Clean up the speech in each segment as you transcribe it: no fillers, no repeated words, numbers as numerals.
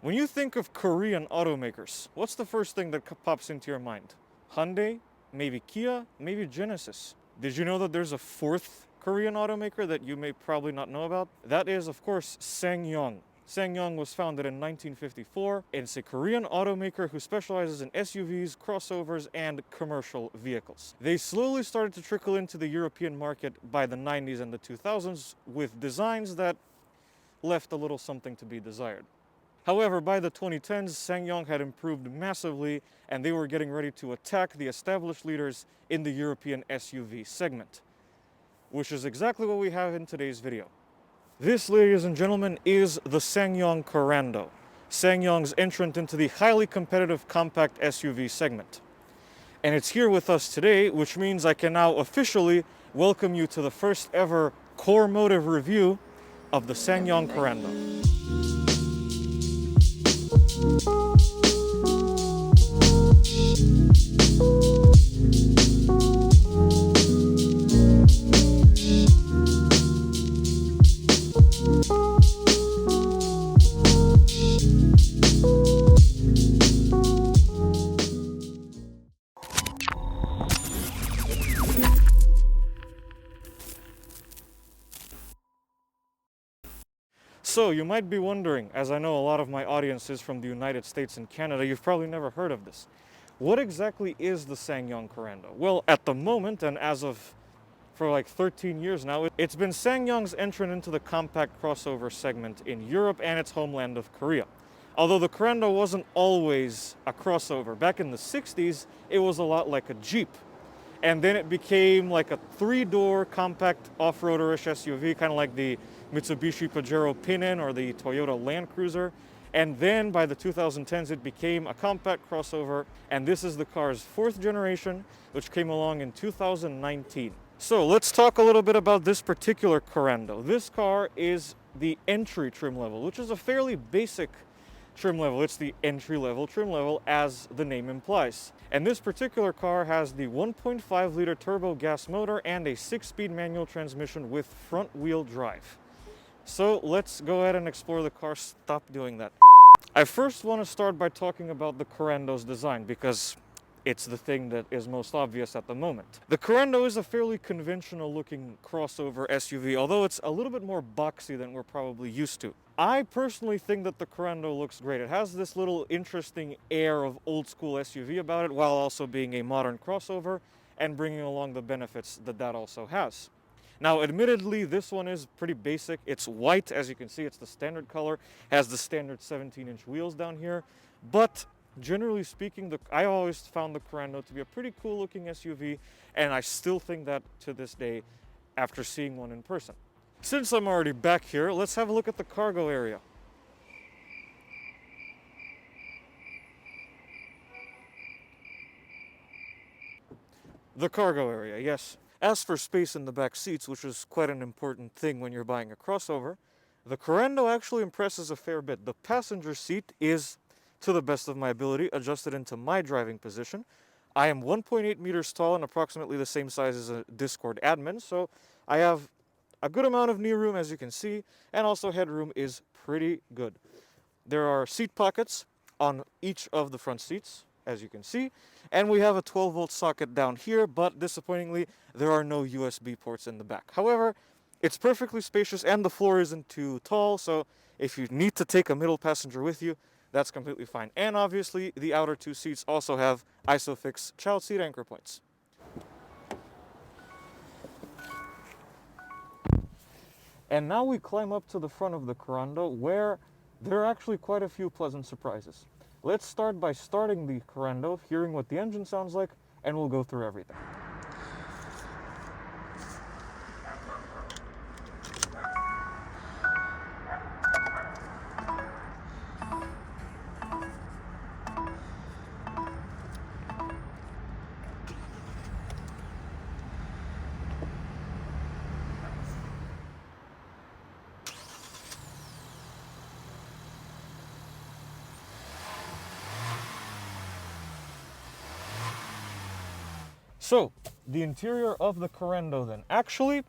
When you think of Korean automakers, what's the first thing that pops into your mind? Hyundai, maybe Kia, maybe Genesis. Did you know that there's a fourth Korean automaker that you may probably not know about? That is, of course, Ssangyong. Ssangyong was founded in 1954. It's a Korean automaker who specializes in SUVs, crossovers, and commercial vehicles. They slowly started to trickle into the European market by the 90s and the 2000s with designs that left a little something to be desired. However, by the 2010s, Ssangyong had improved massively and they were getting ready to attack the established leaders in the European SUV segment, which is exactly what we have in today's video. This, ladies and gentlemen, is the Ssangyong Korando, Ssangyong's entrant into the highly competitive compact SUV segment. And it's here with us today, which means I can now officially welcome you to the first ever Korrmotive review of the Ssangyong Korando. So you might be wondering, as I know a lot of my audience is from the United States and Canada, you've probably never heard of this. What exactly is the Ssangyong Korando? Well, at the moment, and as of for like 13 years now, it's been Ssangyong's entrant into the compact crossover segment in Europe and its homeland of Korea. Although the Korando wasn't always a crossover. Back in the 60s, it was a lot like a Jeep. And then it became like a three-door compact off-roaderish SUV, kind of like the Mitsubishi Pajero Pinin or the Toyota Land Cruiser. And then by the 2010s, it became a compact crossover. And this is the car's fourth generation, which came along in 2019. So let's talk a little bit about this particular Korando. This car is the entry trim level, which is a fairly basic trim level. It's the entry-level trim level, as the name implies. And this particular car has the 1.5-liter turbo gas motor and a 6-speed manual transmission with front-wheel drive. So let's go ahead and explore the car. Stop doing that. I first want to start by talking about the Korando's design, because it's the thing that is most obvious at the moment. The Korando is a fairly conventional looking crossover SUV, although it's a little bit more boxy than we're probably used to. I personally think that the Korando looks great. It has this little interesting air of old school SUV about it, while also being a modern crossover and bringing along the benefits that that also has. Now, admittedly, this one is pretty basic. It's white, as you can see, it's the standard color, has the standard 17-inch wheels down here, but generally speaking, I always found the Korando to be a pretty cool looking SUV, and I still think that to this day after seeing one in person. Since I'm already back here, let's have a look at the cargo area. The cargo area, yes. As for space in the back seats, which is quite an important thing when you're buying a crossover, the Korando actually impresses a fair bit. The passenger seat is, to the best of my ability, adjusted into my driving position. I am 1.8 meters tall and approximately the same size as a Discord admin, so I have a good amount of knee room, as you can see, and also headroom is pretty good. There are seat pockets on each of the front seats, as you can see, and we have a 12-volt socket down here, but disappointingly, there are no USB ports in the back. However, it's perfectly spacious and the floor isn't too tall, so if you need to take a middle passenger with you, that's completely fine. And obviously, the outer two seats also have ISOFIX child seat anchor points. And now we climb up to the front of the Korando, where there are actually quite a few pleasant surprises. Let's start by starting the Korando, hearing what the engine sounds like, and we'll go through everything. So, the interior of the Korando then. Actually,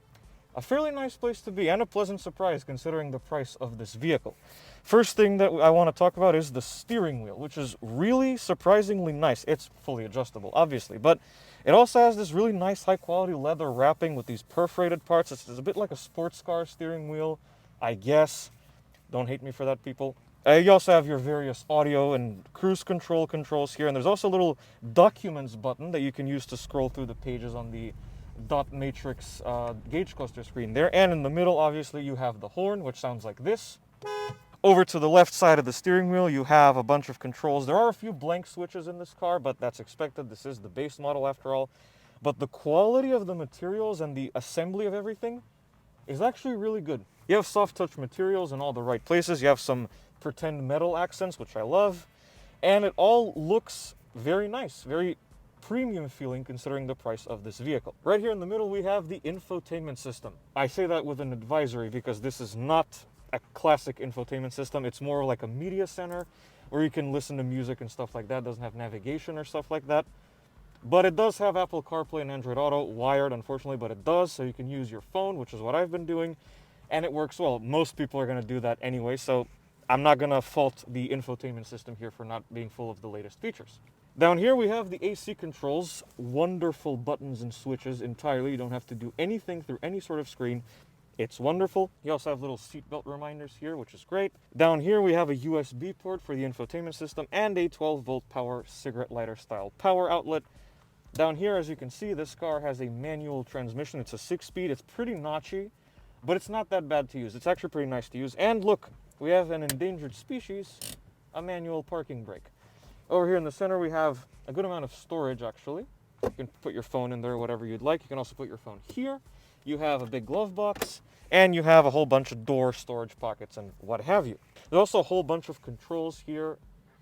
a fairly nice place to be and a pleasant surprise considering the price of this vehicle. First thing that I want to talk about is the steering wheel, which is really surprisingly nice. It's fully adjustable, obviously, but it also has this really nice high quality leather wrapping with these perforated parts. It's a bit like a sports car steering wheel, I guess. Don't hate me for that, people. You also have your various audio and cruise control controls here, and there's also a little documents button that you can use to scroll through the pages on the dot matrix gauge cluster screen there. And in the middle, obviously, you have the horn, which sounds like this. Over to the left side of the steering wheel, you have a bunch of controls. There are a few blank switches in this car, but that's expected. This is the base model after all. But the quality of the materials and the assembly of everything is actually really good. You have soft touch materials in all the right places. You have some pretend metal accents, which I love. And it all looks very nice, very premium feeling considering the price of this vehicle. Right here in the middle, we have the infotainment system. I say that with an advisory because this is not a classic infotainment system. It's more like a media center where you can listen to music and stuff like that. It doesn't have navigation or stuff like that. But it does have Apple CarPlay and Android Auto, wired unfortunately, but it does, so you can use your phone, which is what I've been doing, and it works well. Most people are going to do that anyway, so I'm not going to fault the infotainment system here for not being full of the latest features. Down here we have the AC controls, wonderful buttons and switches entirely. You don't have to do anything through any sort of screen. It's wonderful. You also have little seatbelt reminders here, which is great. Down here we have a USB port for the infotainment system and a 12-volt power cigarette lighter style power outlet. Down here, as you can see, this car has a manual transmission. It's a 6-speed. It's pretty notchy, but it's not that bad to use. It's actually pretty nice to use. And look, we have an endangered species, a manual parking brake. Over here in the center, we have a good amount of storage, actually. You can put your phone in there, whatever you'd like. You can also put your phone here. You have a big glove box, and you have a whole bunch of door storage pockets and what have you. There's also a whole bunch of controls here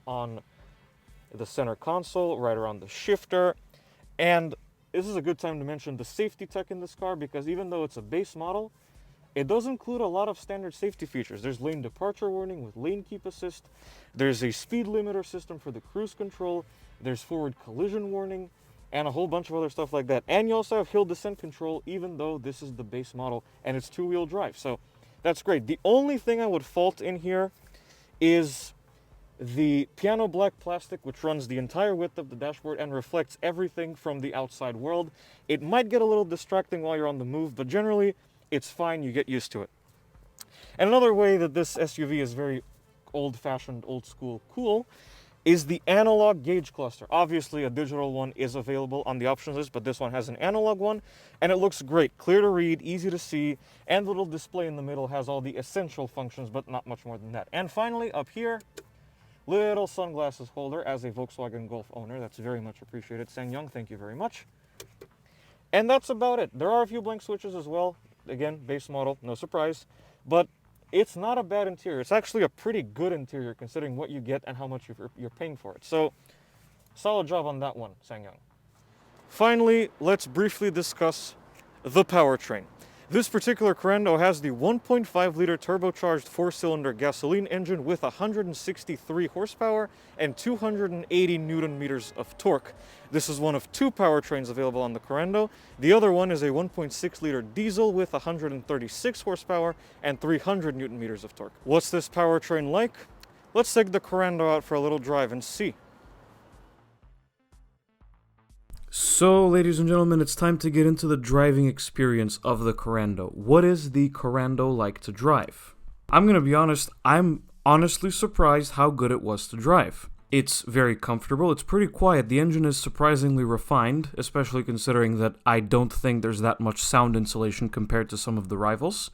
on the center console, right around the shifter. And this is a good time to mention the safety tech in this car, because even though it's a base model, it does include a lot of standard safety features. There's lane departure warning with lane keep assist. There's a speed limiter system for the cruise control. There's forward collision warning and a whole bunch of other stuff like that. And you also have hill descent control, even though this is the base model and it's two-wheel drive. So that's great. The only thing I would fault in here is the piano black plastic, which runs the entire width of the dashboard and reflects everything from the outside world. It might get a little distracting while you're on the move, but generally it's fine. You get used to it. And another way that this SUV is very old-fashioned, old-school cool is the analog gauge cluster. Obviously, a digital one is available on the options list, but this one has an analog one, and it looks great. Clear to read, easy to see, and the little display in the middle has all the essential functions, but not much more than that. And finally, up here, little sunglasses holder. As a Volkswagen Golf owner, that's very much appreciated. Ssangyong, thank you very much. And that's about it. There are a few blank switches as well. Again, base model, no surprise. But it's not a bad interior. It's actually a pretty good interior considering what you get and how much you're paying for it. So, solid job on that one, Ssangyong. Finally, let's briefly discuss the powertrain. This particular Korando has the 1.5-liter turbocharged 4-cylinder gasoline engine with 163 horsepower and 280 newton-meters of torque. This is one of two powertrains available on the Korando. The other one is a 1.6-liter diesel with 136 horsepower and 300 newton-meters of torque. What's this powertrain like? Let's take the Korando out for a little drive and see. So, ladies and gentlemen, it's time to get into the driving experience of the Korando. What is the Korando like to drive? I'm going to be honest, I'm honestly surprised how good it was to drive. It's very comfortable, it's pretty quiet, the engine is surprisingly refined, especially considering that I don't think there's that much sound insulation compared to some of the rivals.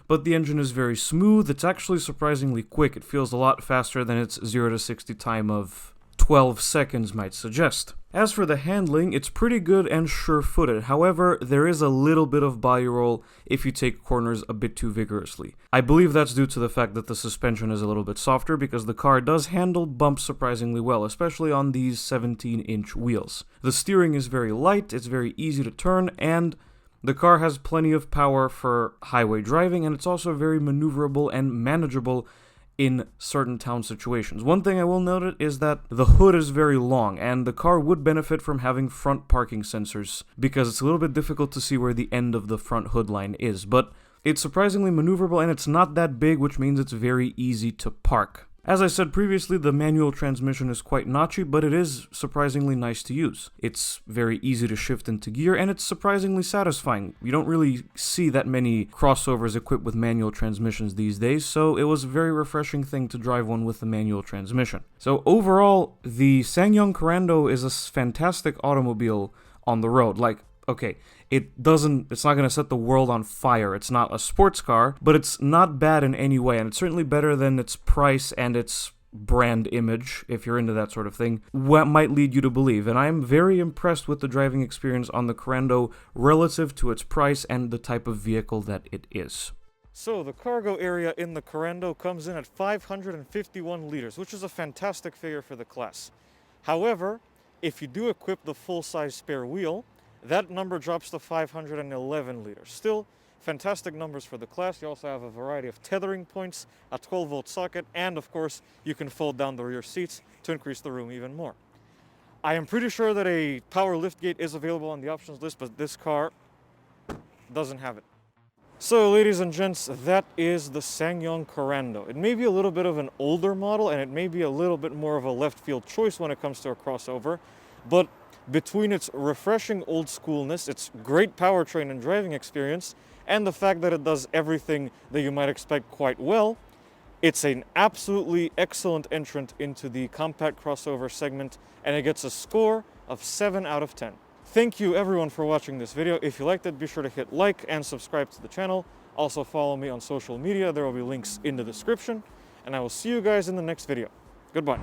But the engine is very smooth, it's actually surprisingly quick, it feels a lot faster than its 0 to 60 time of 12 seconds might suggest. As for the handling, it's pretty good and sure-footed. However, there is a little bit of body roll if you take corners a bit too vigorously. I believe that's due to the fact that the suspension is a little bit softer because the car does handle bumps surprisingly well, especially on these 17-inch wheels. The steering is very light, it's very easy to turn, and the car has plenty of power for highway driving, and it's also very maneuverable and manageable in certain town situations. One thing I will note is that the hood is very long, and the car would benefit from having front parking sensors, because it's a little bit difficult to see where the end of the front hood line is, but it's surprisingly maneuverable and it's not that big, which means it's very easy to park. As I said previously, the manual transmission is quite notchy, but it is surprisingly nice to use. It's very easy to shift into gear, and it's surprisingly satisfying. You don't really see that many crossovers equipped with manual transmissions these days, so it was a very refreshing thing to drive one with the manual transmission. So overall, the Ssangyong Korando is a fantastic automobile on the road. Like, okay, it's not going to set the world on fire. It's not a sports car, but it's not bad in any way, and it's certainly better than its price and its brand image, if you're into that sort of thing, what might lead you to believe. And I'm very impressed with the driving experience on the Korando relative to its price and the type of vehicle that it is. So the cargo area in the Korando comes in at 551 liters, which is a fantastic figure for the class. However, if you do equip the full-size spare wheel, that number drops to 511 liters. Still, fantastic numbers for the class. You also have a variety of tethering points, a 12-volt socket, and of course, you can fold down the rear seats to increase the room even more. I am pretty sure that a power liftgate is available on the options list, but this car doesn't have it. So, ladies and gents, that is the Ssangyong Korando. It may be a little bit of an older model, and it may be a little bit more of a left field choice when it comes to a crossover, but between its refreshing old schoolness, its great powertrain and driving experience, and the fact that it does everything that you might expect quite well, it's an absolutely excellent entrant into the compact crossover segment, and it gets a score of 7 out of 10. Thank you everyone for watching this video. If you liked it, be sure to hit like and subscribe to the channel. Also follow me on social media. There will be links in the description, and I will see you guys in the next video. Goodbye.